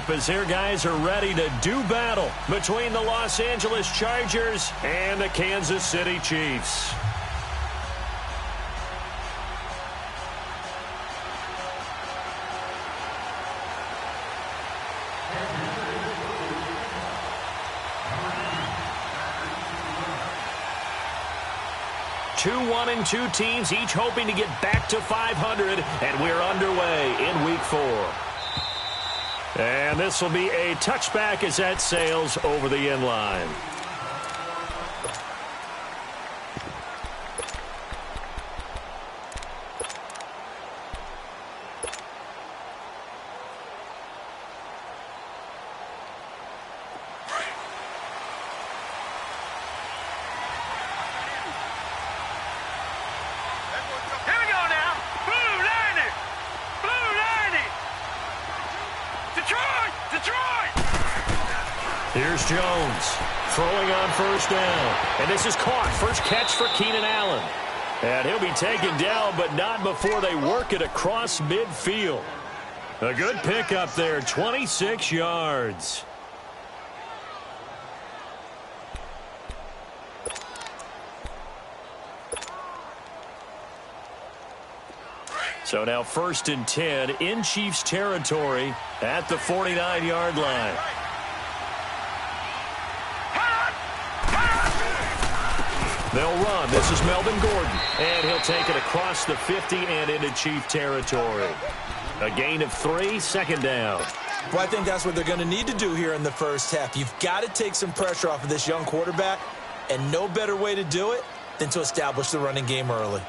up as their guys are ready to do battle between the Los Angeles Chargers and the Kansas City Chiefs. Two 1-2 teams, each hoping to get back to 500, and we're underway in Week 4. And this will be a touchback as that sails over the end line. Here's Jones throwing on first down. And this is caught. First catch for Keenan Allen. And he'll be taken down, but not before they work it across midfield. A good pickup there, 26 yards. So now 1st and 10 in Chiefs territory at the 49-yard line. They'll run. This is Melvin Gordon. And he'll take it across the 50 and into Chief territory. A gain of 3, 2nd down. Well, I think that's what they're going to need to do here in the first half. You've got to take some pressure off of this young quarterback, and no better way to do it than to establish the running game early.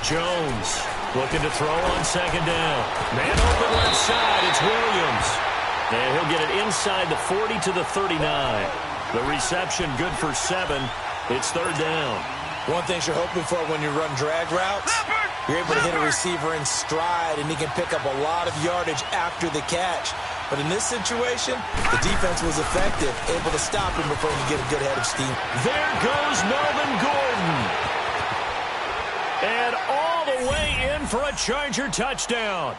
Jones looking to throw on 2nd down. Man open left side. It's Williams. And he'll get it inside the 40 to the 39. The reception good for 7. It's 3rd down. One thing you're hoping for when you run drag routes, you're able to hit a receiver in stride, and he can pick up a lot of yardage after the catch. But in this situation, the defense was effective, able to stop him before he could get a good head of steam. There goes Melvin Gordon. And all the way in for a Charger touchdown.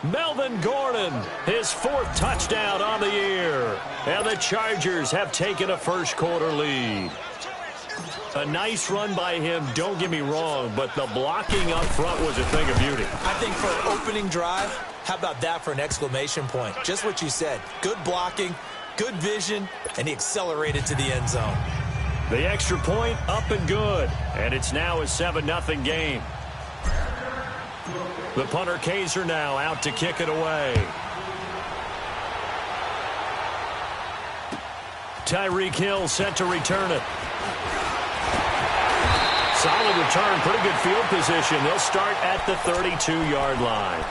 Melvin Gordon, his 4th touchdown on the year. And the Chargers have taken a first-quarter lead. A nice run by him, don't get me wrong, but the blocking up front was a thing of beauty. I think for an opening drive, how about that for an exclamation point? Just what you said. Good blocking, good vision, and he accelerated to the end zone. The extra point up and good, and it's now a 7-0 game. The punter Kaiser now out to kick it away. Tyreek Hill set to return it. Solid return, pretty good field position. They'll start at the 32-yard line.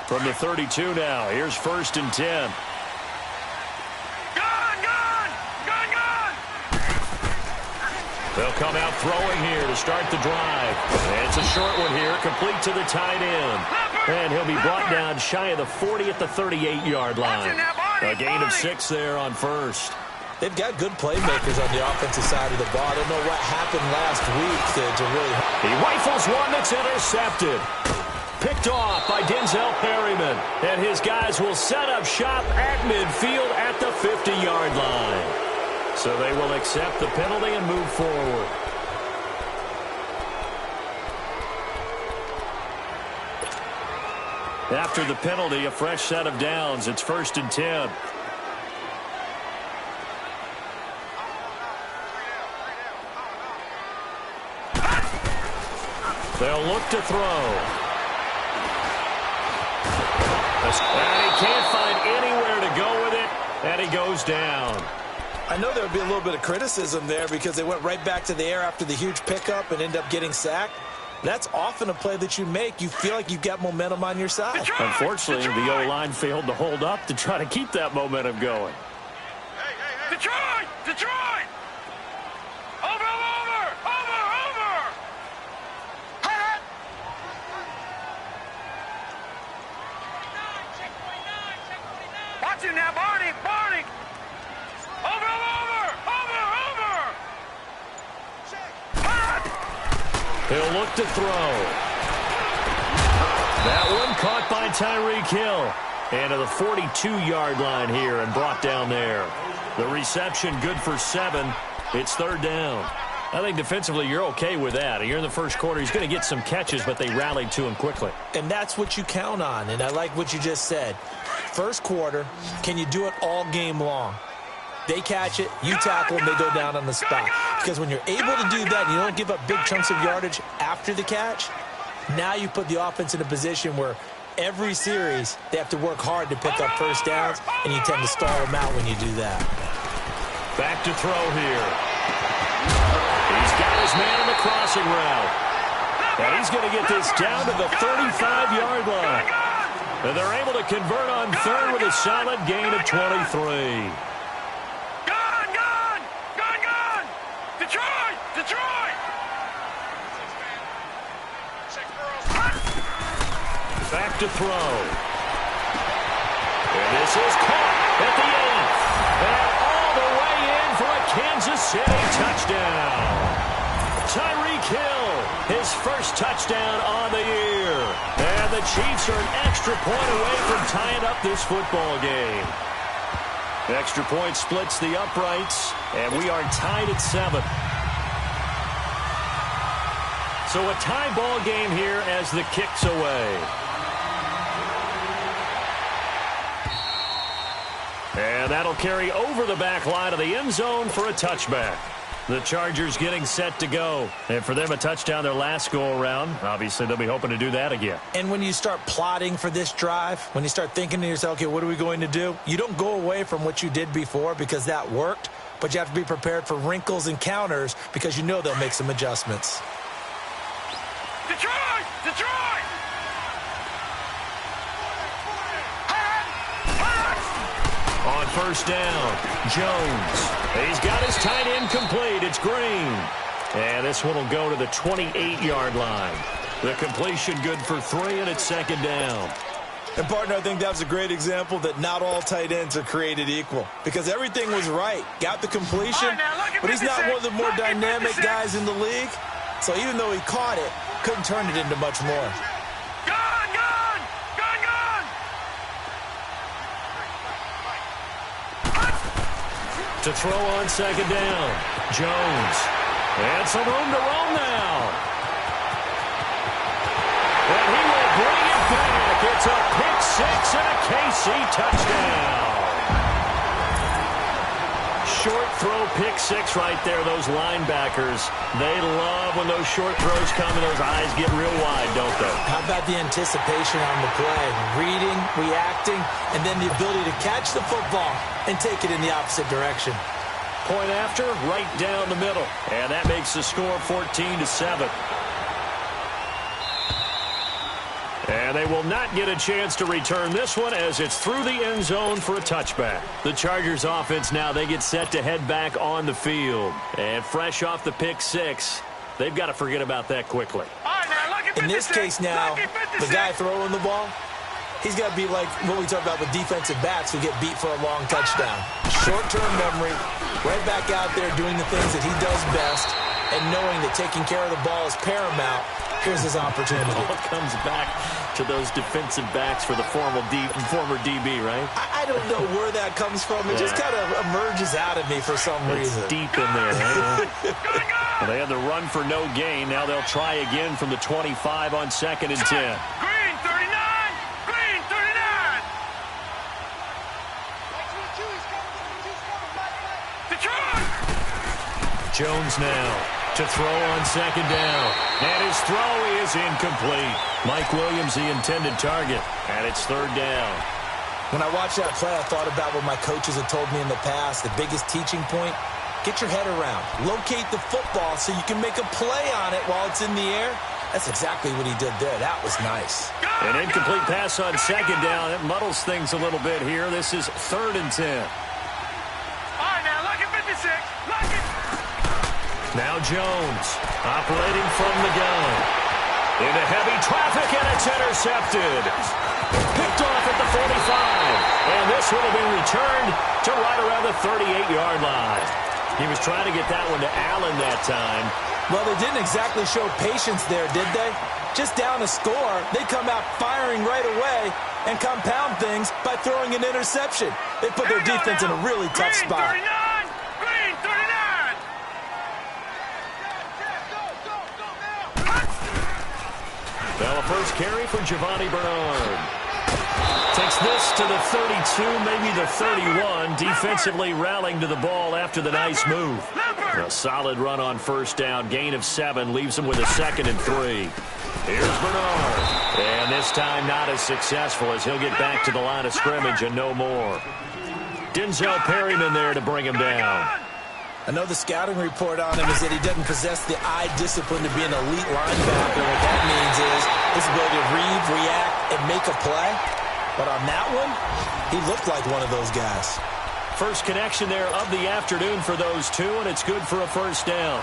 From the 32 now, here's 1st and 10. They'll come out throwing here to start the drive. And it's a short one here, complete to the tight end. And he'll be brought down shy of the 40 at the 38-yard line. A gain of 6 there on 1st. They've got good playmakers on the offensive side of the ball. I don't know what happened last week to really... He rifles one that's intercepted. Picked off by Denzel Perryman. And his guys will set up shop at midfield at the 50-yard line. So they will accept the penalty and move forward. After the penalty, a fresh set of downs. It's 1st and 10. They'll look to throw. And he can't find anywhere to go with it, and he goes down. I know there would be a little bit of criticism there because they went right back to the air after the huge pickup and end up getting sacked. That's often a play that you make. You feel like you've got momentum on your side. Unfortunately, the O-line failed to hold up to try to keep that momentum going. Detroit! Detroit! He'll look to throw. That one caught by Tyreek Hill. And to the 42-yard line here and brought down there. The reception good for 7. It's third down. I think defensively you're okay with that. You're in the first quarter. He's going to get some catches, but they rallied to him quickly. And that's what you count on. And I like what you just said. First quarter, can you do it all game long? They catch it, you tackle them, they go down on the spot. Because when you're able to do that and you don't give up big chunks of yardage after the catch, now you put the offense in a position where every series they have to work hard to pick up first downs, and you tend to stall them out when you do that. Back to throw here. He's got his man on the crossing route. And he's going to get this down to the 35-yard line. And they're able to convert on third with a solid gain of 23. Back to throw. And this is caught at the 8th. And all the way in for a Kansas City touchdown. Tyreek Hill, his first touchdown on the year. And the Chiefs are an extra point away from tying up this football game. Extra point splits the uprights, and we are tied at 7. So a tie ball game here as the kick's away. And that'll carry over the back line of the end zone for a touchback. The Chargers getting set to go. And for them, a touchdown their last go-around. Obviously, they'll be hoping to do that again. And when you start plotting for this drive, when you start thinking to yourself, okay, what are we going to do? You don't go away from what you did before because that worked, but you have to be prepared for wrinkles and counters because you know they'll make some adjustments. Detroit! Detroit! On first down, Jones. He's got his tight end complete. It's Green. And this one will go to the 28-yard line. The completion good for 3, and it's second down. And, partner, I think that was a great example that not all tight ends are created equal. Because everything was right. Got the completion, but he's not one of the more dynamic guys in the league. So even though he caught it, couldn't turn it into much more. To throw on second down, Jones. And some room to roam now. And he will bring it back. It's a pick 6 and a KC touchdown. Short throw pick 6 right there. Those linebackers, they love when those short throws come and those eyes get real wide, don't they? How about the anticipation on the play? Reading, reacting, and then the ability to catch the football and take it in the opposite direction. Point after, right down the middle. And that makes the score 14-7. And they will not get a chance to return this one as it's through the end zone for a touchback. The Chargers offense now, they get set to head back on the field. And fresh off the pick 6, they've got to forget about that quickly. In this case now, the guy throwing the ball, he's got to be like what we talk about with defensive backs who get beat for a long touchdown. Short-term memory, right back out there doing the things that he does best, and knowing that taking care of the ball is paramount. Here's his opportunity. It all comes back to those defensive backs for the former DB, right? I don't know where that comes from. It just kind of emerges out of me for some reason. It's deep in there, right? Well, they had the run for no gain. Now they'll try again from the 25 on 2nd and 10. Green 39! Green 39! Detroit! Jones now to throw on second down. And his throw is incomplete. Mike Williams, the intended target. And it's third down. When I watched that play, I thought about what my coaches had told me in the past. The biggest teaching point, get your head around. Locate the football so you can make a play on it while it's in the air. That's exactly what he did there. That was nice. An incomplete pass on second down. It muddles things a little bit here. This is 3rd and 10. All right, now, look at 56. Look it. Now Jones operating from the gun. Into heavy traffic, and it's intercepted. Picked off at the 45. And this one will be returned to right around the 38-yard line. He was trying to get that one to Allen that time. Well, they didn't exactly show patience there, did they? Just down a score, they come out firing right away and compound things by throwing an interception. They put their defense in a really tough spot. Green 39! Well, a first carry for Giovanni Bernard. Takes this to the 32, maybe the 31. Defensively rallying to the ball after the nice move. A solid run on first down. Gain of 7 leaves him with a 2nd and 3. Here's Bernard. And this time not as successful as he'll get back to the line of scrimmage and no more. Denzel Perryman there to bring him down. I know the scouting report on him is that he doesn't possess the eye discipline to be an elite linebacker. What that means is his ability to read, react, and make a play. But on that one, he looked like one of those guys. First connection there of the afternoon for those two, and it's good for a first down.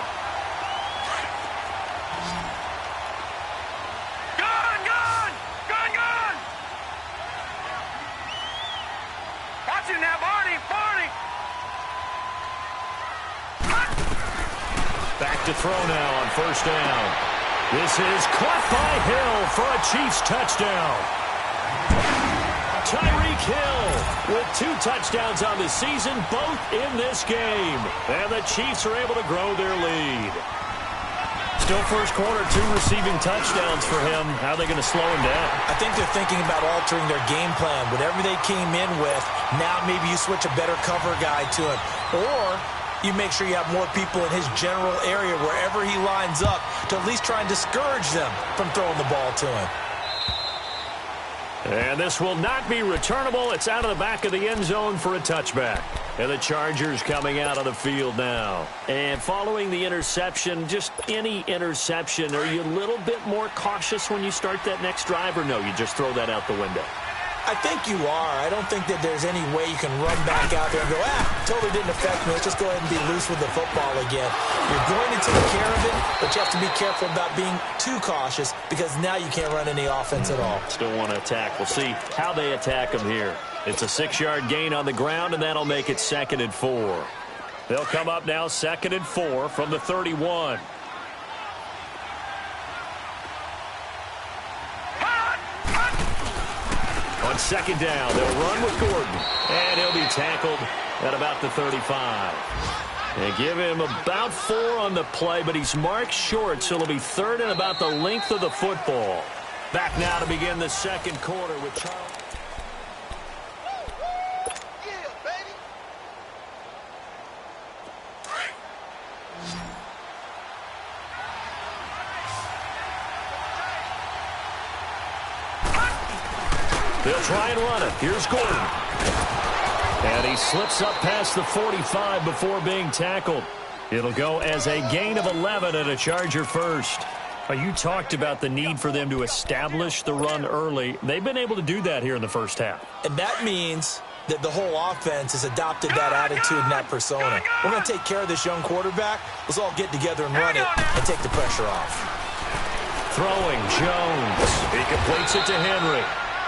Back to throw now on first down. This is caught by Hill for a Chiefs touchdown. Tyreek Hill with 2 touchdowns on the season, both in this game. And the Chiefs are able to grow their lead. Still first quarter, 2 receiving touchdowns for him. How are they going to slow him down? I think they're thinking about altering their game plan. Whatever they came in with, now maybe you switch a better cover guy to him. Or you make sure you have more people in his general area wherever he lines up to at least try and discourage them from throwing the ball to him. And this will not be returnable. It's out of the back of the end zone for a touchback. And the Chargers coming out of the field now. And following the interception, just any interception, are you a little bit more cautious when you start that next drive, or no, you just throw that out the window? I think you are. I don't think that there's any way you can run back out there and go, totally didn't affect me. Let's just go ahead and be loose with the football again. You're going to take care of it, but you have to be careful about being too cautious because now you can't run any offense at all. Still want to attack. We'll see how they attack him here. It's a 6-yard gain on the ground, and that'll make it 2nd and 4. They'll come up now 2nd and 4 from the 31. On second down, they'll run with Gordon. And he'll be tackled at about the 35. They give him about 4 on the play, but he's marked short, so it'll be 3rd and about the length of the football. Back now to begin the second quarter with Charles. They'll try and run it. Here's Gordon. And he slips up past the 45 before being tackled. It'll go as a gain of 11 and a Charger first. You talked about the need for them to establish the run early. They've been able to do that here in the first half. And that means that the whole offense has adopted that attitude and that persona. We're going to take care of this young quarterback. Let's all get together and run it and take the pressure off. Throwing Jones. He completes it to Henry.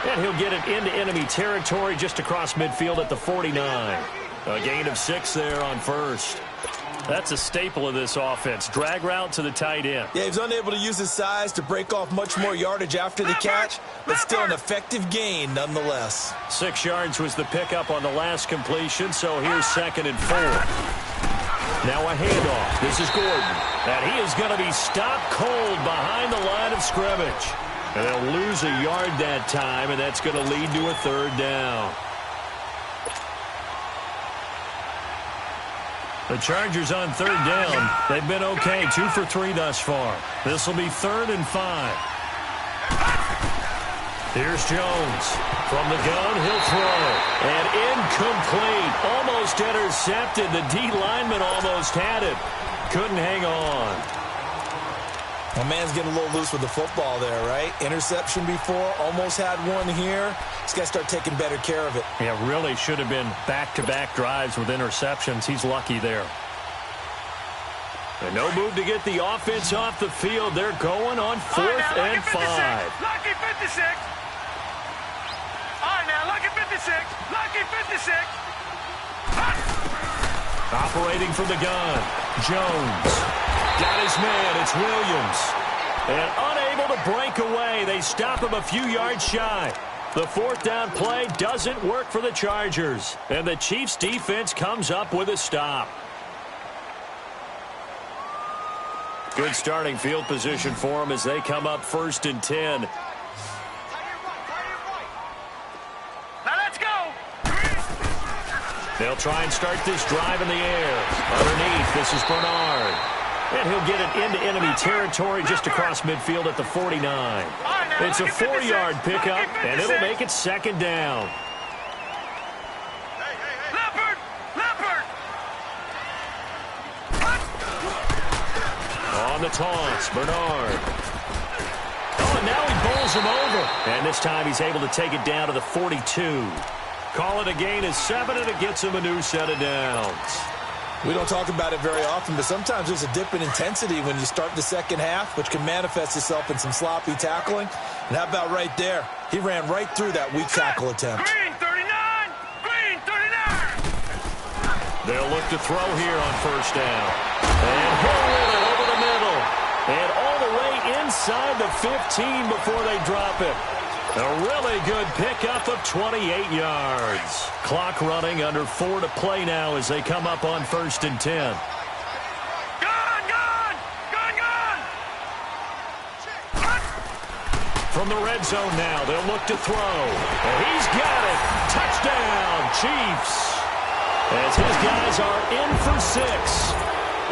And he'll get it into enemy territory just across midfield at the 49. A gain of 6 there on first. That's a staple of this offense. Drag route to the tight end. Yeah, he's unable to use his size to break off much more yardage after the catch, but still an effective gain nonetheless. 6 yards was the pickup on the last completion, so here's 2nd and 4. Now a handoff. This is Gordon. And he is going to be stopped cold behind the line of scrimmage. And they'll lose a yard that time, and that's going to lead to a 3rd down. The Chargers on 3rd down. They've been okay, 2 for 3 thus far. This will be 3rd and 5. Here's Jones. From the gun, he'll throw. And incomplete. Almost intercepted. The D lineman almost had it. Couldn't hang on. My man's getting a little loose with the football there, right? Interception before, almost had one here. He's got to start taking better care of it. Yeah, really should have been back-to-back drives with interceptions. He's lucky there. And no move to get the offense off the field. They're going on 4th and 5. Lucky 56. All right, now, lucky 56. Lucky 56. Operating from the gun, Jones. Got his man, it's Williams. And unable to break away, they stop him a few yards shy. The fourth down play doesn't work for the Chargers. And the Chiefs defense comes up with a stop. Good starting field position for them as they come up 1st and 10. Now let's go. They'll try and start this drive in the air. Underneath, this is Bernard. And he'll get it into enemy territory just across midfield at the 49. It's a 4-yard pickup, and it'll make it 2nd down. On the taunts, Bernard. Oh, and now he bowls him over. And this time he's able to take it down to the 42. Call it a gain of 7, and it gets him a new set of downs. We don't talk about it very often, but sometimes there's a dip in intensity when you start the second half, which can manifest itself in some sloppy tackling. And how about right there? He ran right through that weak tackle attempt. Green 39! Green 39! They'll look to throw here on 1st down. And he'll win it over the middle. And all the way inside the 15 before they drop it. A really good pickup of 28 yards. Clock running, under 4 to play now as they come up on 1st and 10. From the red zone now, they'll look to throw. And he's got it. Touchdown, Chiefs. As his guys are in for 6.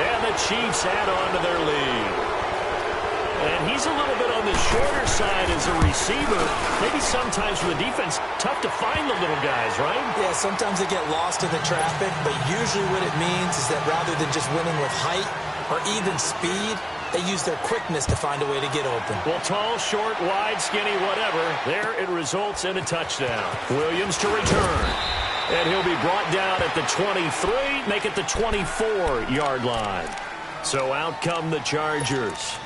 And the Chiefs add on to their lead. And he's a little bit on the shorter side as a receiver. Maybe sometimes for the defense, tough to find the little guys, right? Yeah, sometimes they get lost in the traffic, but usually what it means is that rather than just winning with height or even speed, they use their quickness to find a way to get open. Well, tall, short, wide, skinny, whatever, there it results in a touchdown. Williams to return. And he'll be brought down at the 23, make it the 24-yard line. So out come the Chargers.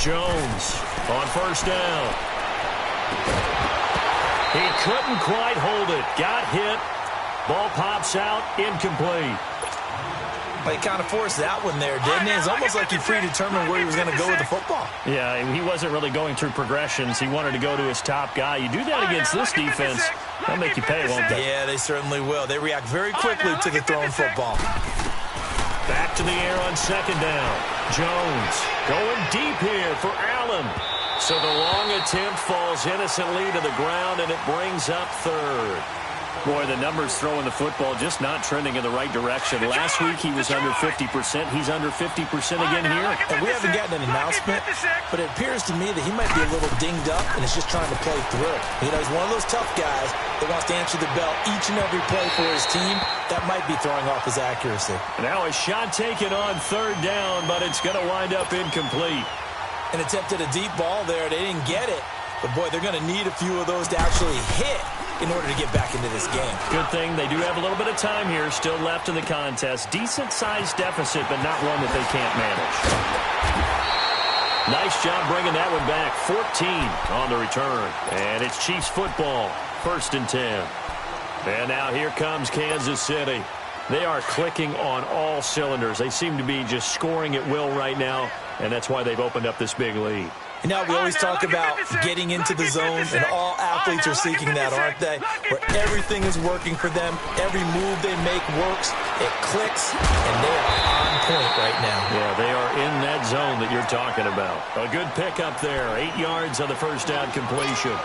Jones on 1st down. He couldn't quite hold it. Got hit. Ball pops out. Incomplete. But he kind of forced that one there, didn't he? It's almost like he predetermined where he was going to go with the football. Yeah, he wasn't really going through progressions. He wanted to go to his top guy. You do that against this defense, they'll make you pay, won't they? Yeah, they certainly will. They react very quickly to the thrown football. Back to the air on 2nd down. Jones going deep here for Allen. So the long attempt falls innocently to the ground, and it brings up 3rd. Boy, the numbers throwing the football just not trending in the right direction. Last week he was under 50%. He's under 50% again here. And we haven't gotten an announcement, but it appears to me that he might be a little dinged up and is just trying to play through. You know, he's one of those tough guys that wants to answer the bell each and every play for his team. That might be throwing off his accuracy. Now a shot taken on 3rd down, but it's going to wind up incomplete. An attempt at a deep ball there. They didn't get it. But, boy, they're going to need a few of those to actually hit in order to get back into this game. Good thing they do have a little bit of time here still left in the contest. Decent-sized deficit, but not one that they can't manage. Nice job bringing that one back. 14 on the return. And it's Chiefs football, 1st and 10. And now here comes Kansas City. They are clicking on all cylinders. They seem to be just scoring at will right now, and that's why they've opened up this big lead. You know, we always talk about getting into the zone, and all athletes are seeking that, aren't they? Where everything is working for them, every move they make works, it clicks, and they are on point right now. Yeah, they are in that zone that you're talking about. A good pickup there, 8 yards on the 1st down completion.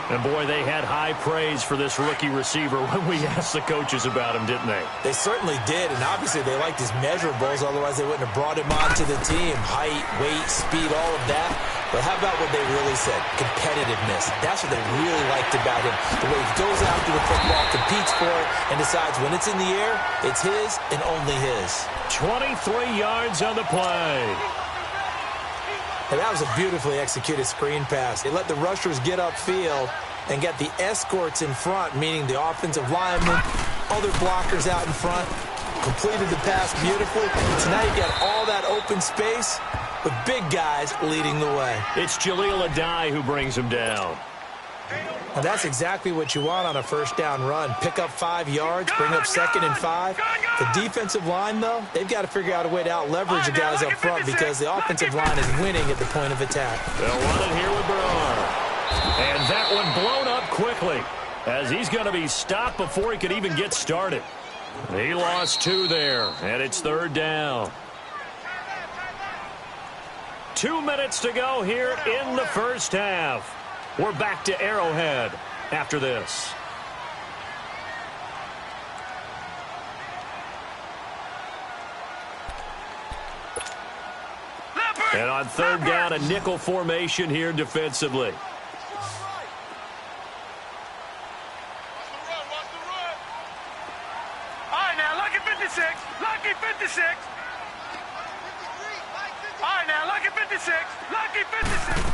And, boy, they had high praise for this rookie receiver when we asked the coaches about him, didn't they? They certainly did, and obviously they liked his measurables, otherwise they wouldn't have brought him onto the team. Height, weight, speed, all of that. But how about what they really said? Competitiveness. That's what they really liked about him. The way he goes after the football, competes for it, and decides when it's in the air, it's his and only his. 23 yards on the play. And that was a beautifully executed screen pass. They let the rushers get upfield, and get the escorts in front, meaning the offensive linemen, other blockers out in front, completed the pass beautifully. So now you got all that open space with big guys leading the way. It's Jaleel Adai who brings him down. And that's exactly what you want on a first down run. Pick up 5 yards, bring up 2nd and 5. The defensive line, though, they've got to figure out a way to out-leverage the guys up front because the offensive line is winning at the point of attack. They'll run it here with Bernard. And that one blown up quickly as he's going to be stopped before he could even get started. He lost 2 there, and it's 3rd down. 2 minutes to go here in the first half. We're back to Arrowhead after this. And on 3rd down, a nickel formation here defensively. All right, now, lucky 56. Lucky 56. All right, now, lucky 56. Lucky 56.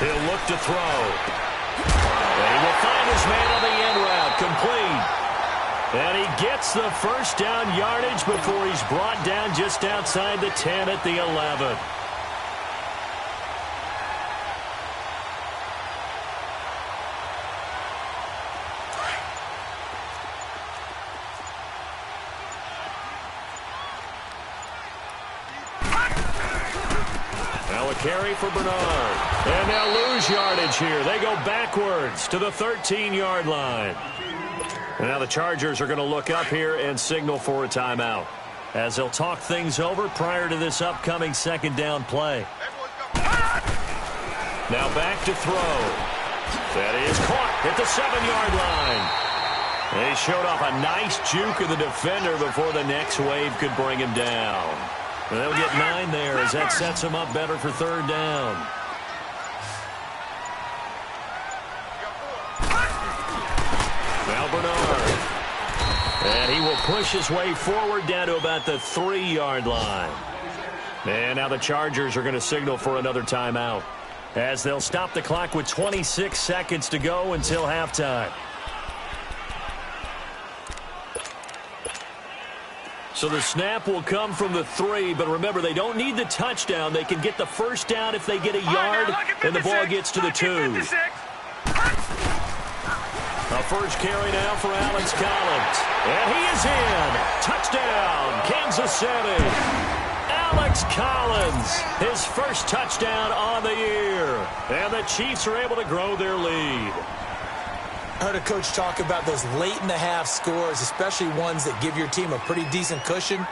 He'll look to throw. And he will find his man on the end route, complete. And he gets the first down yardage before he's brought down just outside the 10 at the 11. Now a carry for Bernard. And they'll lose yardage here. They go backwards to the 13-yard line. And now the Chargers are going to look up here and signal for a timeout as they'll talk things over prior to this upcoming 2nd down play. Now back to throw. That is caught at the 7-yard line. They showed off a nice juke of the defender before the next wave could bring him down. And they'll get 9 there as that sets them up better for 3rd down. Now Bernard. And he will push his way forward down to about the 3-yard line. And now the Chargers are going to signal for another timeout as they'll stop the clock with 26 seconds to go until halftime. So the snap will come from the 3, but remember, they don't need the touchdown. They can get the first down if they get a yard, and the ball gets to the 2. A first carry now for Alex Collins. And he is in. Touchdown, Kansas City. Alex Collins, his first touchdown on the year. And the Chiefs are able to grow their lead. I heard a coach talk about those late-in-the-half scores, especially ones that give your team a pretty decent cushion.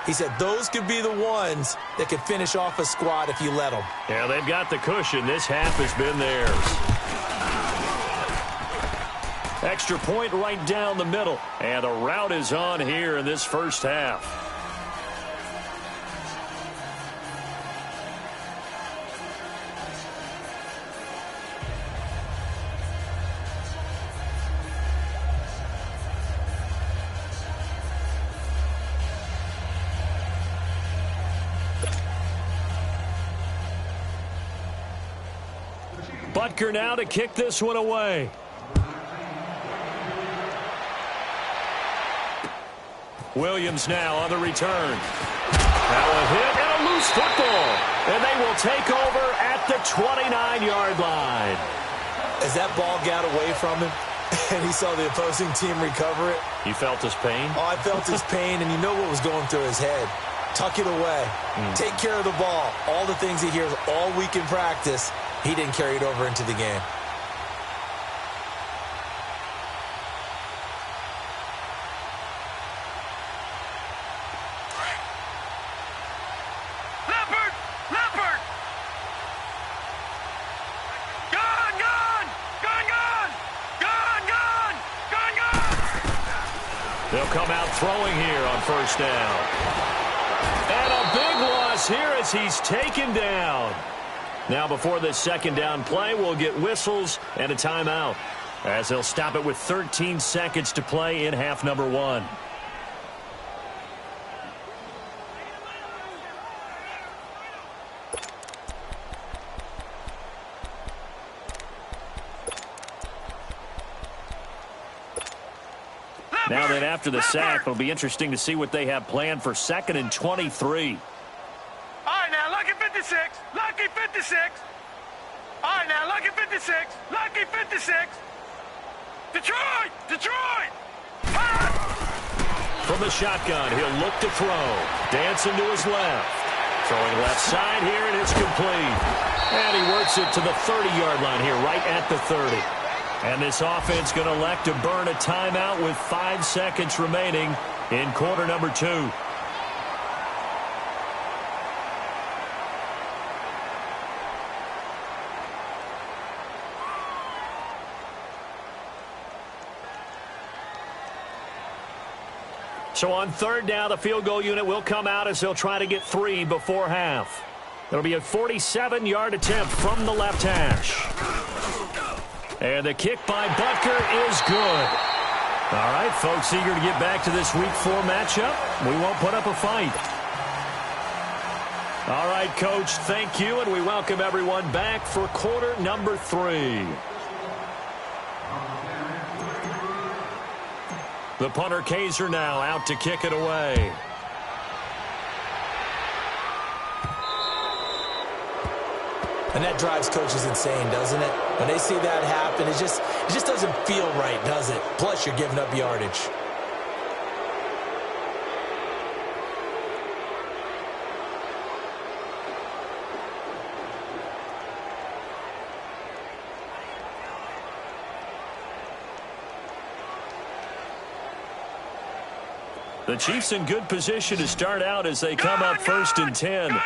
He said those could be the ones that could finish off a squad if you let them. Yeah, they've got the cushion. This half has been theirs. Extra point right down the middle. And the route is on here in this first half. Butker now to kick this one away. Williams now on the return. Now a hit and a loose football. And they will take over at the 29-yard line. As that ball got away from him and he saw the opposing team recover it. You felt his pain? Oh, I felt his pain, and you know what was going through his head. Tuck it away. Take care of the ball. All the things he hears all week in practice, he didn't carry it over into the game. They'll come out throwing here on first down. And a big loss here as he's taken down. Now before this 2nd down play, we'll get whistles and a timeout as they'll stop it with 13 seconds to play in half number 1. Now then, after the sack, it'll be interesting to see what they have planned for 2nd and 23. All right, now, lucky 56. Lucky 56. All right, now, lucky 56. Lucky 56. Detroit! Detroit! From the shotgun, he'll look to throw. Dancing to his left. Throwing left side here, and it's complete. And he works it to the 30-yard line here, right at the 30. And this offense going to elect to burn a timeout with 5 seconds remaining in quarter number 2. So on 3rd down, the field goal unit will come out as they'll try to get 3 before half. It'll be a 47-yard attempt from the left hash. And the kick by Butker is good. All right, folks, eager to get back to this Week 4 matchup. We won't put up a fight. All right, Coach, thank you, and we welcome everyone back for quarter number 3. The punter, Kaiser, now out to kick it away. And that drives coaches insane, doesn't it? When they see that happen, it just doesn't feel right, does it? Plus, you're giving up yardage. The Chiefs in good position to start out as they come up 1st and 10. Gun!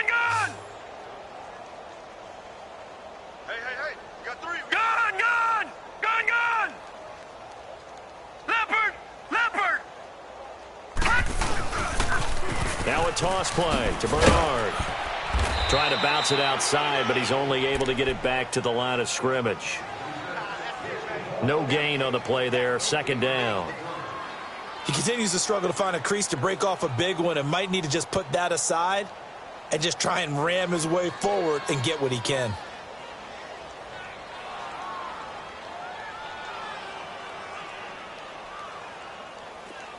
Hey, you got 3. Gun! Leopard! Now a toss play to Bernard. Trying to bounce it outside, but he's only able to get it back to the line of scrimmage. No gain on the play there, 2nd down. He continues to struggle to find a crease to break off a big one and might need to just put that aside and just try and ram his way forward and get what he can.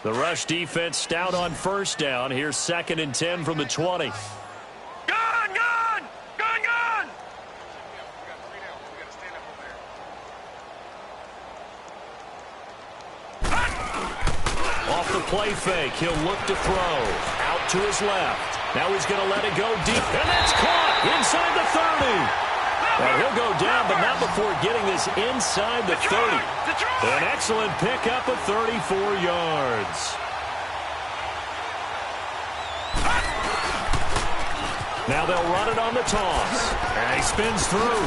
The rush defense stout on 1st down. Here's 2nd and 10 from the 20. Off the play fake, he'll look to throw. Out to his left. Now he's going to let it go deep. And that's caught inside the 30. Well, he'll go down, but not before getting this inside the 30. An excellent pickup of 34 yards. Now they'll run it on the toss. And he spins through.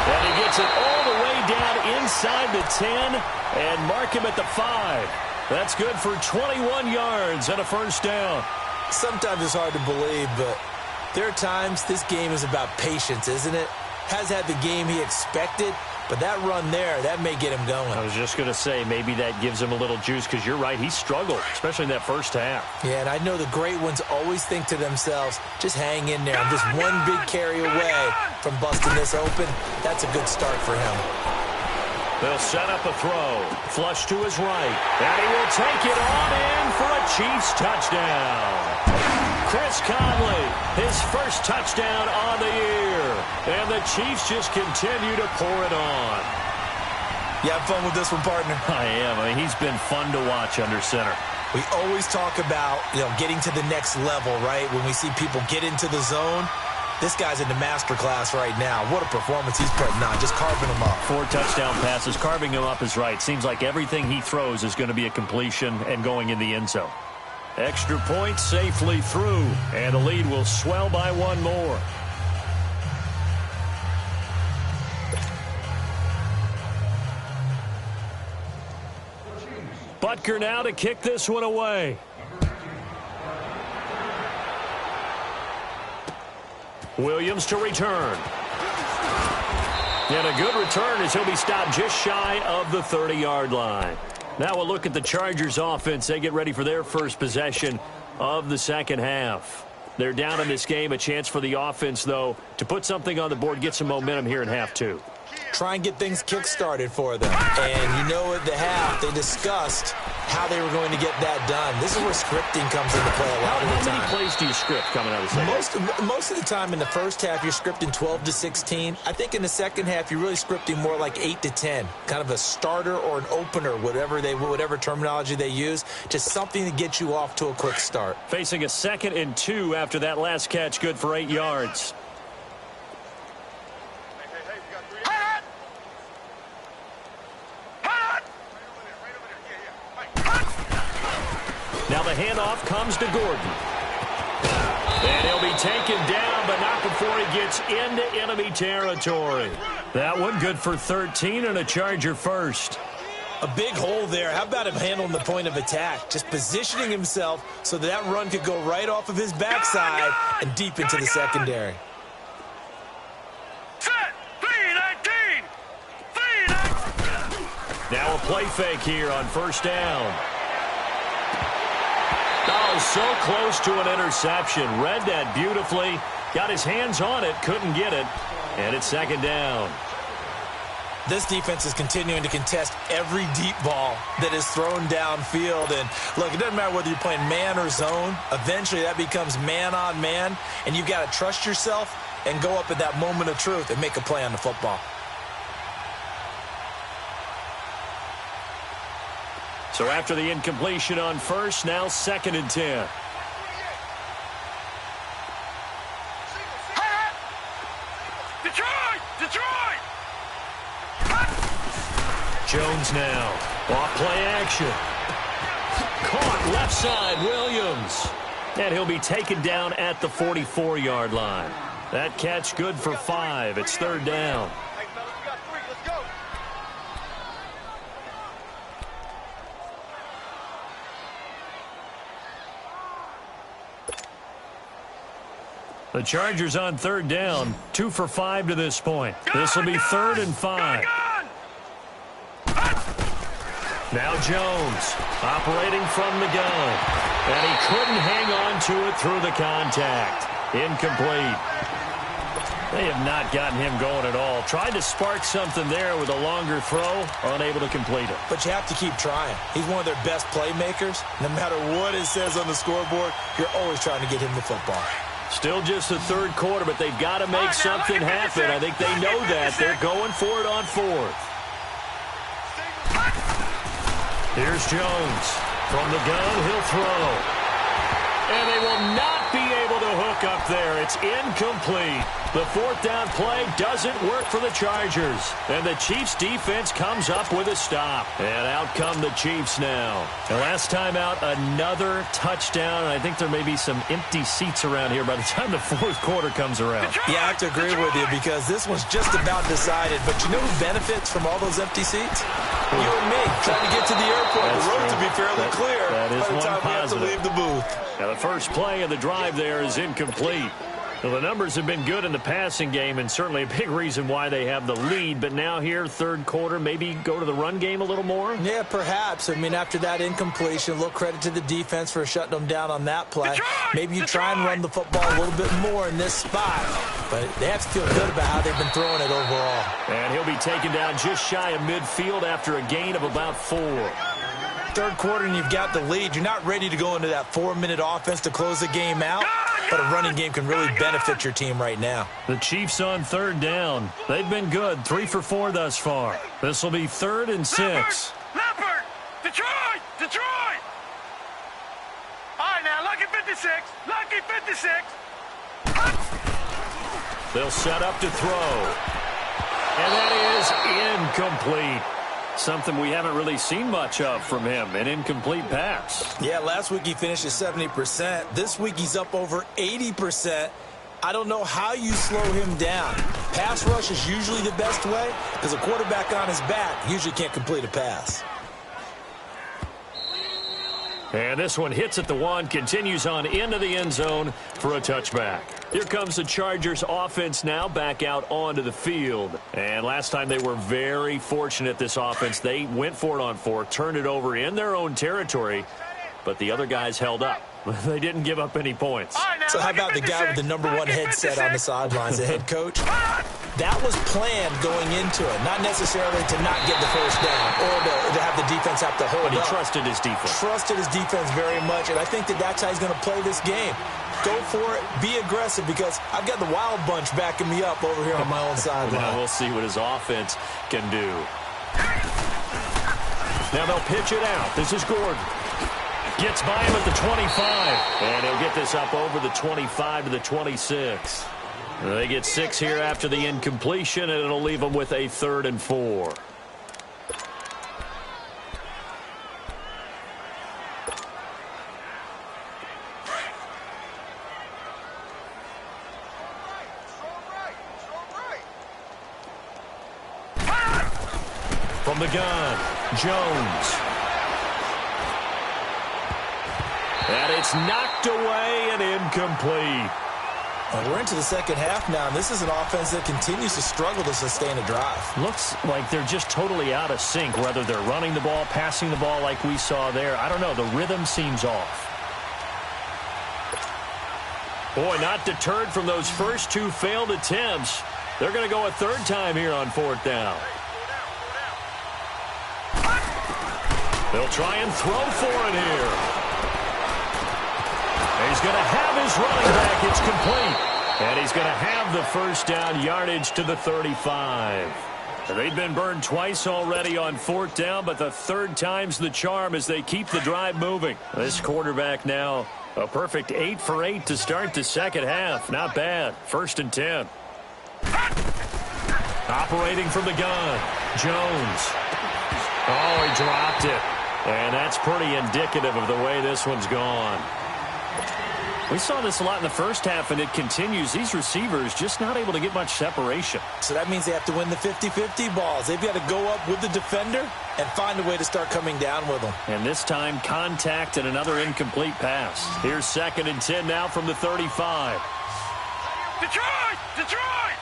And he gets it all the way down inside the 10 and mark him at the 5. That's good for 21 yards and a 1st down. Sometimes it's hard to believe, but there are times this game is about patience, isn't it? Has had the game he expected, but that run there, that may get him going. I was just going to say, maybe that gives him a little juice because you're right, he struggled, especially in that 1st half. Yeah, and I know the great ones always think to themselves, just hang in there. I'm just one big carry away from busting this open. That's a good start for him. They'll set up a throw. Flush to his right. And he will take it on in for a Chiefs touchdown. Chris Conley, his 1st touchdown on the year. And the Chiefs just continue to pour it on. You have fun with this one, partner? I am. I mean, he's been fun to watch under center. We always talk about, getting to the next level, right? When we see people get into the zone, this guy's in the master class right now. What a performance he's putting on, just carving them up. 4 touchdown passes. Carving him up is right. Seems like everything he throws is going to be a completion and going in the end zone. Extra point safely through, and the lead will swell by 1 more. Butker now to kick this one away. Williams to return. And a good return as he'll be stopped just shy of the 30-yard line. Now we'll look at the Chargers offense. They get ready for their first possession of the 2nd half. They're down in this game. A chance for the offense, though, to put something on the board, get some momentum here in half 2. try and get things kick-started for them. And you know at the half, they discussed how they were going to get that done. This is where scripting comes into play a lot of the time. How many plays do you script coming out of the second? Most of the time in the first half, you're scripting 12 to 16. I think in the second half, you're really scripting more like 8 to 10. Kind of a starter or an opener, whatever terminology they use. Just something to get you off to a quick start. Facing a 2nd and 2 after that last catch, good for 8 yards. Now the handoff comes to Gordon. And he'll be taken down, but not before he gets into enemy territory. That one good for 13 and a Charger first. A big hole there. How about him handling the point of attack? Just positioning himself so that run could go right off of his backside and deep into the secondary. Set. 3-19. 3-19. Now a play fake here on first down. Oh, so close to an interception. Read that beautifully. Got his hands on it, couldn't get it. And it's 2nd down. This defense is continuing to contest every deep ball that is thrown downfield. And, look, it doesn't matter whether you're playing man or zone. Eventually, that becomes man on man. And you've got to trust yourself and go up at that moment of truth and make a play on the football. So after the incompletion on first, now 2nd and 10. Detroit! Jones now. Off play action. Caught left side, Williams. And he'll be taken down at the 44-yard line. That catch good for 5. It's 3rd down. The Chargers on 3rd down, 2 for 5 to this point. This will be 3rd and 5. Now Jones operating from the gun. And he couldn't hang on to it through the contact. Incomplete. They have not gotten him going at all. Tried to spark something there with a longer throw, unable to complete it. But you have to keep trying. He's one of their best playmakers. No matter what it says on the scoreboard, you're always trying to get him the football. Still just the 3rd quarter, but they've got to make something happen. I think they know that. They're going for it on 4th. Here's Jones. From the gun, he'll throw. And they will not be able to hook up there. It's incomplete. The 4th down play doesn't work for the Chargers. And the Chiefs defense comes up with a stop. And out come the Chiefs now. And last time out, another touchdown. And I think there may be some empty seats around here by the time the 4th quarter comes around. Yeah, I have to agree with you because this one's just about decided. But you know who benefits from all those empty seats? You and me, trying to get to the airport. The road to be fairly clear by the time we have to leave the booth. Now, the first play of the drive there is incomplete. Well, the numbers have been good in the passing game and certainly a big reason why they have the lead. But now here, 3rd quarter, maybe go to the run game a little more? Yeah, perhaps. I mean, after that incompletion, a little credit to the defense for shutting them down on that play. Maybe you try and run the football a little bit more in this spot. But they have to feel good about how they've been throwing it overall. And he'll be taken down just shy of midfield after a gain of about 4. 3rd quarter and you've got the lead. You're not ready to go into that 4-minute offense to close the game out. But a running game can really benefit your team right now. The Chiefs on 3rd down. They've been good, 3 for 4 thus far. This will be 3rd and 6. Leopard! Detroit! All right, now, lucky 56. Lucky 56. They'll set up to throw. And that is incomplete. Something we haven't really seen much of from him, an incomplete pass. Yeah, last week he finished at 70%. This week he's up over 80%. I don't know how you slow him down. Pass rush is usually the best way because a quarterback on his back usually can't complete a pass. And this one hits at the 1, continues on into the end zone for a touchback. Here comes the Chargers offense now back out onto the field. And last time they were very fortunate, this offense. They went for it on 4, turned it over in their own territory, but the other guys held up. They didn't give up any points. So how about the guy with the #1 headset on the sidelines, the head coach? That was planned going into it, not necessarily to not get the first down or to have the defense have to hold up. But he trusted his defense. Trusted his defense very much, and I think that's how he's going to play this game. Go for it, be aggressive, because I've got the wild bunch backing me up over here on my own sideline. Now we'll see what his offense can do. Now they'll pitch it out. This is Gordon. Gets by him at the 25. And he'll get this up over the 25 to the 26. They get 6 here after the incompletion, and it'll leave them with a 3rd and 4. From the gun, Jones. And it's knocked away and incomplete. Well, we're into the second half now, and this is an offense that continues to struggle to sustain a drive. Looks like they're just totally out of sync, whether they're running the ball, passing the ball like we saw there. I don't know. The rhythm seems off. Boy, not deterred from those first 2 failed attempts. They're going to go a 3rd time here on 4th down. They'll try and throw for it here. He's going to have his running back. It's complete. And he's going to have the first down yardage to the 35. They've been burned twice already on 4th down, but the 3rd time's the charm as they keep the drive moving. This quarterback now, a perfect 8 for 8 to start the second half. Not bad. 1st and 10. Operating from the gun, Jones. Oh, he dropped it. And that's pretty indicative of the way this one's gone. We saw this a lot in the first half, and it continues. These receivers just not able to get much separation. So that means they have to win the 50-50 balls. They've got to go up with the defender and find a way to start coming down with them. And this time, contact and another incomplete pass. Here's 2nd and 10 now from the 35. Detroit! Detroit!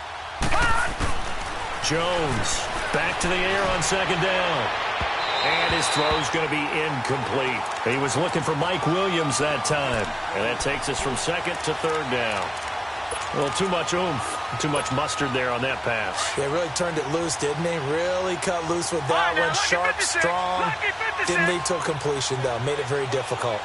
Jones back to the air on 2nd down. And his throw's going to be incomplete. He was looking for Mike Williams that time. And that takes us from 2nd to 3rd down. Well, too much oomph, too much mustard there on that pass. They really turned it loose, didn't they? Really cut loose with that one. Sharp, strong. Didn't lead to a completion, though. Made it very difficult.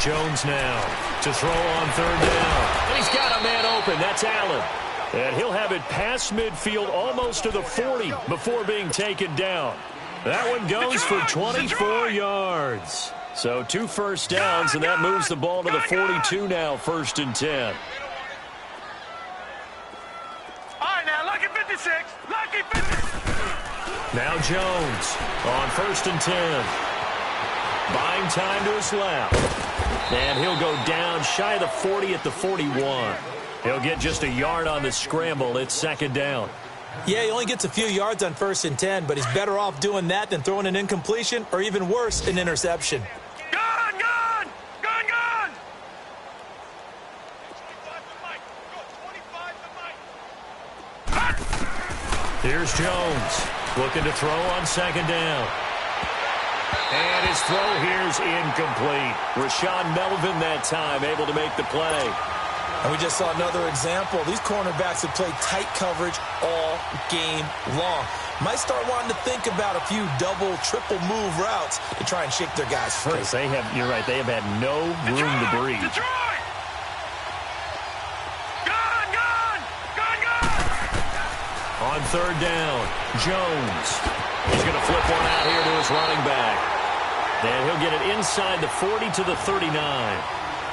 Jones now to throw on 3rd down. And he's got a man open. That's Allen. And he'll have it past midfield almost to the 40 before being taken down. That one goes for 24 yards. So 2 first downs, and that moves the ball to the 42 now, 1st and 10. All right, now, lucky 56. Lucky 56. Now Jones on 1st and 10. Buying time to his left. And he'll go down shy of the 40 at the 41. He'll get just a yard on the scramble. It's 2nd down. Yeah, he only gets a few yards on 1st and 10, but he's better off doing that than throwing an incompletion or even worse, an interception. Gun! Here's Jones looking to throw on 2nd down. And his throw here's incomplete. Rashaan Melvin that time able to make the play. And we just saw another example. These cornerbacks have played tight coverage all game long. Might start wanting to think about a few double, triple move routes to try and shake their guys free. Because you're right, they have had no room to breathe. Detroit! Gun! On 3rd down, Jones. He's going to flip one out here to his running back. And he'll get it inside the 40 to the 39.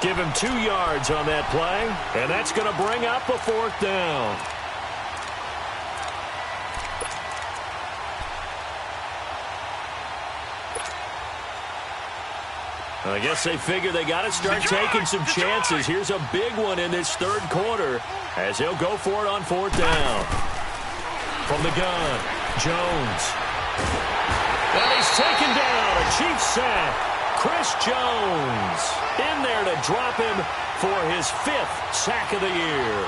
Give him 2 yards on that play, and that's going to bring up a 4th down. I guess they figure they got to start taking some chances. Here's a big one in this 3rd quarter as he'll go for it on 4th down. From the gun, Jones. And he's taken down. A Chiefs sack. Chris Jones in there to drop him for his 5th sack of the year.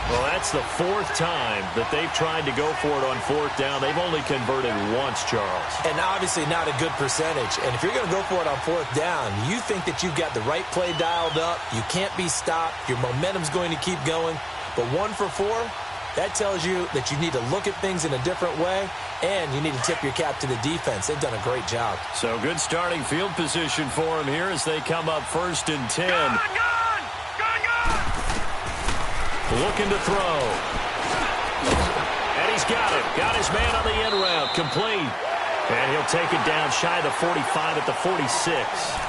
Well, that's the 4th time that they've tried to go for it on 4th down. They've only converted once, Charles. And obviously not a good percentage. And if you're going to go for it on 4th down, you think that you've got the right play dialed up. You can't be stopped. Your momentum's going to keep going. But 1 for 4, that tells you that you need to look at things in a different way, and you need to tip your cap to the defense. They've done a great job. So good starting field position for them here as they come up 1st and 10. Looking to throw. And he's got it. Got his man on the end route. Complete. And he'll take it down shy of the 45 at the 46.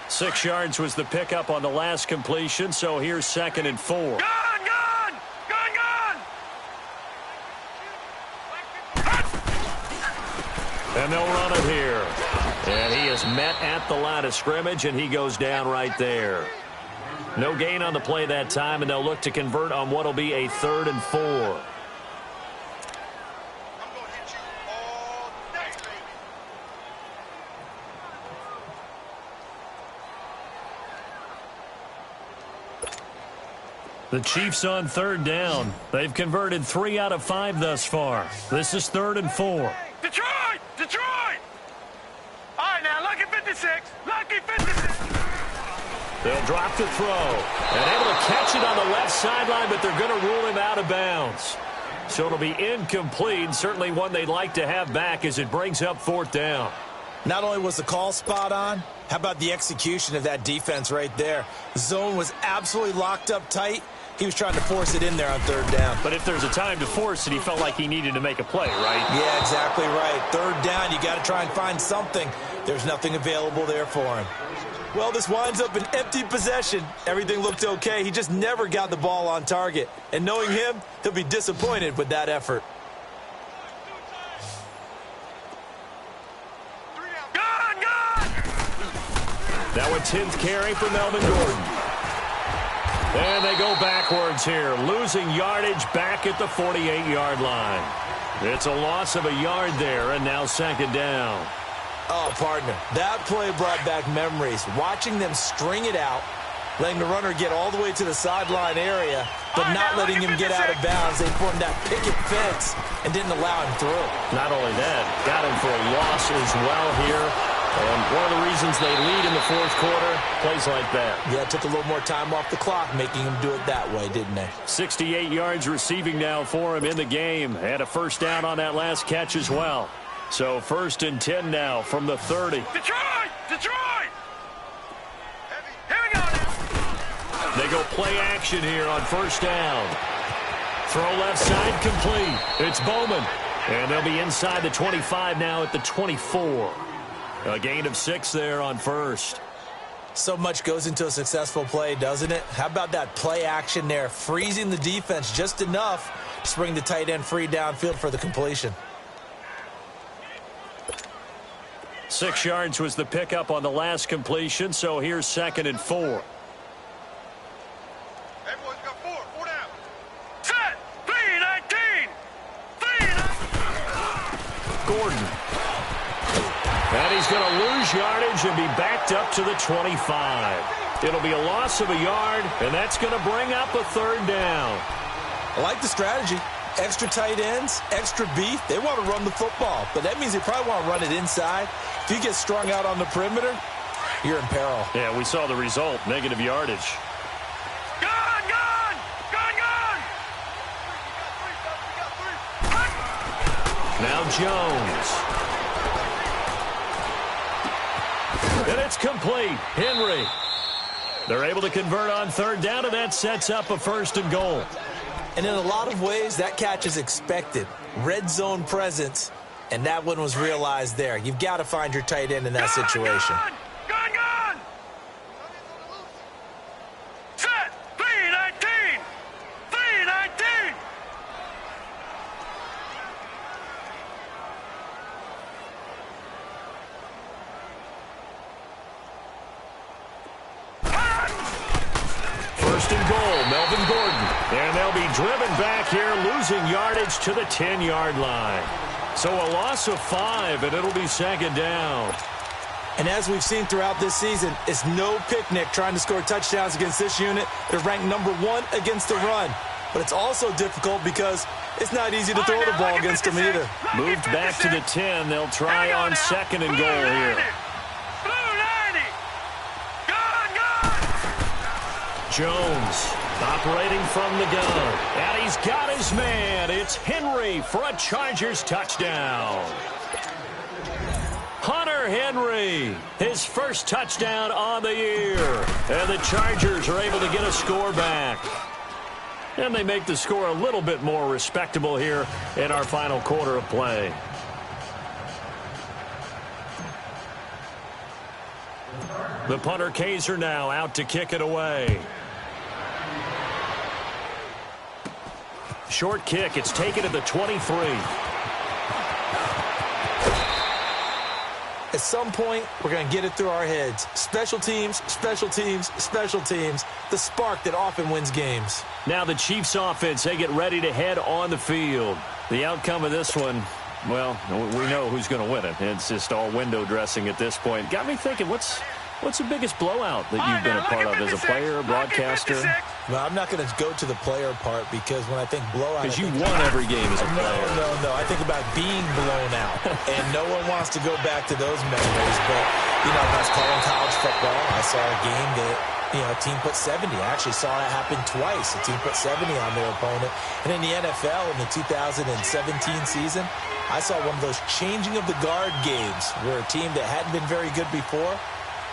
6 yards was the pickup on the last completion, so here's 2nd and 4. Gun! And they'll run it here. And he is met at the line of scrimmage, and he goes down right there. No gain on the play that time, and they'll look to convert on what will be a 3rd and 4. The Chiefs on 3rd down. They've converted 3 out of 5 thus far. This is 3rd and 4. Detroit! All right, now, lucky 56. Lucky 56. They'll drop the throw. And able to catch it on the left sideline, but they're going to rule him out of bounds. So it'll be incomplete. Certainly one they'd like to have back as it brings up 4th down. Not only was the call spot on, how about the execution of that defense right there? The zone was absolutely locked up tight. He was trying to force it in there on 3rd down. But if there's a time to force it, he felt like he needed to make a play, right? Yeah, exactly right. 3rd down, you got to try and find something. There's nothing available there for him. Well, this winds up an empty possession. Everything looked okay. He just never got the ball on target. And knowing him, he'll be disappointed with that effort. Now a 10th carry for Melvin Gordon. And they go backwards here, losing yardage back at the 48-yard line. It's a loss of a yard there, and now 2nd down. Oh, partner, that play brought back memories. Watching them string it out, letting the runner get all the way to the sideline area, but not letting him get out of bounds. They formed that picket fence and didn't allow him through. Not only that, got him for a loss as well here. And one of the reasons they lead in the 4th quarter, plays like that. Yeah, it took a little more time off the clock, making him do it that way, didn't they? 68 yards receiving now for him in the game. Had a 1st down on that last catch as well. So 1st and 10 now from the 30. Detroit! Here we go now. They go play action here on 1st down. Throw left side complete. It's Bowman. And they'll be inside the 25 now at the 24. A gain of 6 there on 1st. So much goes into a successful play, doesn't it? How about that play action there, freezing the defense just enough to bring the tight end free downfield for the completion. 6 yards was the pickup on the last completion, so here's 2nd and 4. Everyone's got 4 down. Set! 3-19! Gordon. And he's going to lose yardage and be backed up to the 25. It'll be a loss of a yard, and that's going to bring up a 3rd down. I like the strategy. Extra tight ends, extra beef. They want to run the football, but that means they probably want to run it inside. If you get strung out on the perimeter, you're in peril. Yeah, we saw the result, negative yardage. Gun! Now Jones. And it's complete. Henry. They're able to convert on 3rd down, and that sets up a 1st and goal. And in a lot of ways, that catch is expected. Red zone presence, and that one was realized there. You've got to find your tight end in that situation. Gun! Set! 3-19! goal, Melvin Gordon. And they'll be driven back here, losing yardage to the 10-yard line. So a loss of 5, and it'll be second down. And as we've seen throughout this season, it's no picnic trying to score touchdowns against this unit. They're ranked number 1 against the run. But it's also difficult because it's not easy to throw the ball against them either. Moved back to the 10. They'll try on second and goal here. Jones operating from the gun. And he's got his man. It's Henry for a Chargers touchdown. Hunter Henry, his first touchdown on the year. And the Chargers are able to get a score back. And they make the score a little bit more respectable here in our final quarter of play. The punter Kaiser now out to kick it away. Short kick. It's taken at the 23. At some point, we're going to get it through our heads. Special teams, special teams, special teams. The spark that often wins games. Now the Chiefs offense, they get ready to head on the field. The outcome of this one, well, we know who's going to win it. It's just all window dressing at this point. Got me thinking, what's the biggest blowout that you've been a part of as a player, a broadcaster? Well, I'm not going to go to the player part because when I think blowout... Because you won every game as a player. No. I think about being blown out. And no one wants to go back to those memories. But, when I was calling college football, I saw a game that, a team put 70. I actually saw it happen twice. A team put 70 on their opponent. And in the NFL, in the 2017 season, I saw one of those changing of the guard games where a team that hadn't been very good before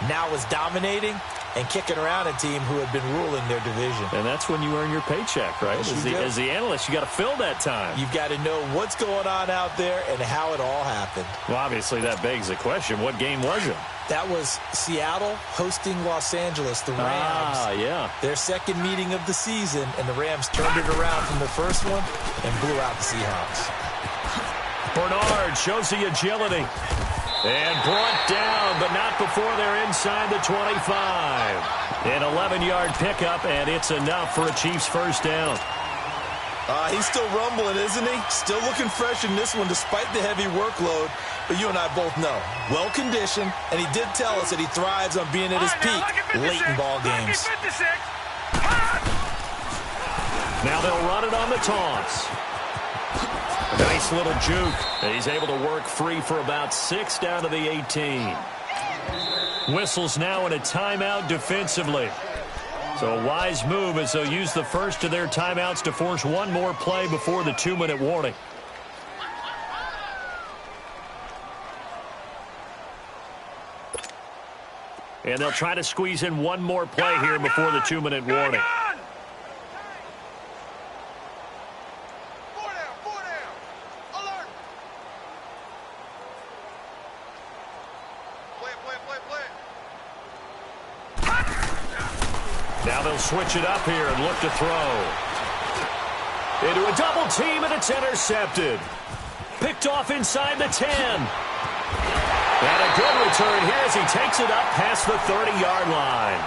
now was dominating and kicking around a team who had been ruling their division. And that's when you earn your paycheck, right? As the analyst, you got to fill that time. You've got to know what's going on out there and how it all happened. Well, obviously, that begs the question, what game was it? That was Seattle hosting Los Angeles, the Rams. Yeah. Their second meeting of the season, and the Rams turned it around from the first one and blew out the Seahawks. Bernard shows the agility. And brought down, but not before they're inside the 25. An 11-yard pickup, and it's enough for a Chiefs first down. He's still rumbling, isn't he? Still looking fresh in this one despite the heavy workload. But you and I both know, well-conditioned, and he did tell us that he thrives on being at his peak late in ball games. Now they'll run it on the toss. Nice little juke. He's able to work free for about 6 down to the 18. Whistles now in a timeout defensively. So a wise move as they'll use the first of their timeouts to force one more play before the 2-minute warning. And they'll try to squeeze in one more play here before the 2-minute warning. Now they'll switch it up here and look to throw. Into a double team, and it's intercepted. Picked off inside the 10. And a good return here as he takes it up past the 30-yard line.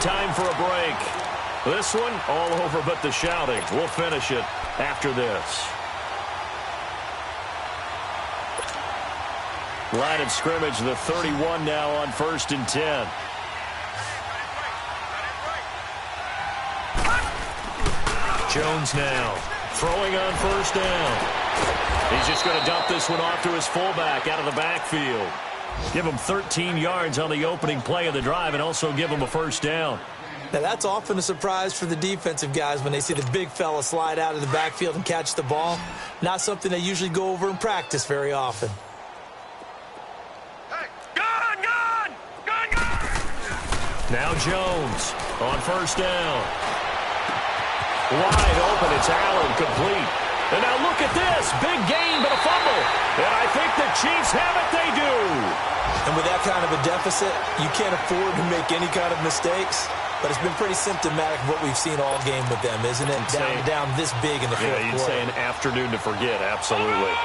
Time for a break. This one all over but the shouting. We'll finish it after this. Line of scrimmage, the 31 now on 1st and 10. Jones now throwing on first down. He's just going to dump this one off to his fullback out of the backfield. Give him 13 yards on the opening play of the drive and also give him a first down. Now, that's often a surprise for the defensive guys when they see the big fella slide out of the backfield and catch the ball. Not something they usually go over in practice very often. Hey, gun! Now Jones on first down. Wide open, it's Allen, complete. And now look at this, big gain but a fumble. And I think the Chiefs have it, they do. And with that kind of a deficit, you can't afford to make any kind of mistakes. But it's been pretty symptomatic of what we've seen all game with them, isn't it? Down this big in the fourth quarter. Yeah, you'd say an afternoon to forget, absolutely. Over!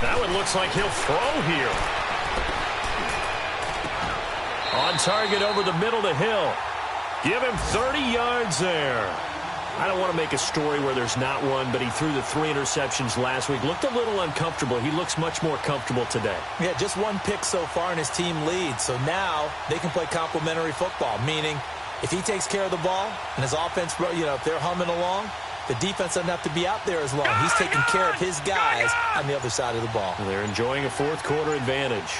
Now it looks like he'll throw here. On target over the middle to Hill. Give him 30 yards there. I don't want to make a story where there's not one, but he threw the 3 interceptions last week. Looked a little uncomfortable. He looks much more comfortable today. Yeah, just 1 pick so far and his team leads. So now they can play complementary football, meaning if he takes care of the ball and his offense, if they're humming along, the defense doesn't have to be out there as long. He's taking care of his guys on the other side of the ball. They're enjoying a fourth-quarter advantage.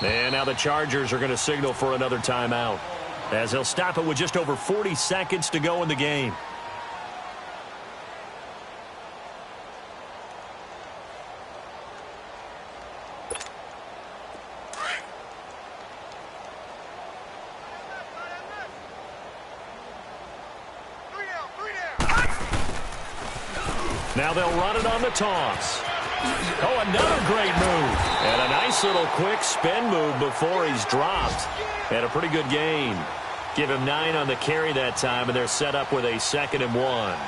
And now the Chargers are going to signal for another timeout, as they'll stop it with just over 40 seconds to go in the game. Now they'll run it on the toss. Oh, another great move. And a nice little quick spin move before he's dropped. And a pretty good gain. Give him 9 on the carry that time, and they're set up with a 2nd and 1.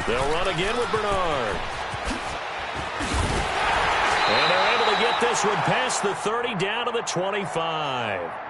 They'll run again with Bernard. And they're able to get this one past the 30 down to the 25.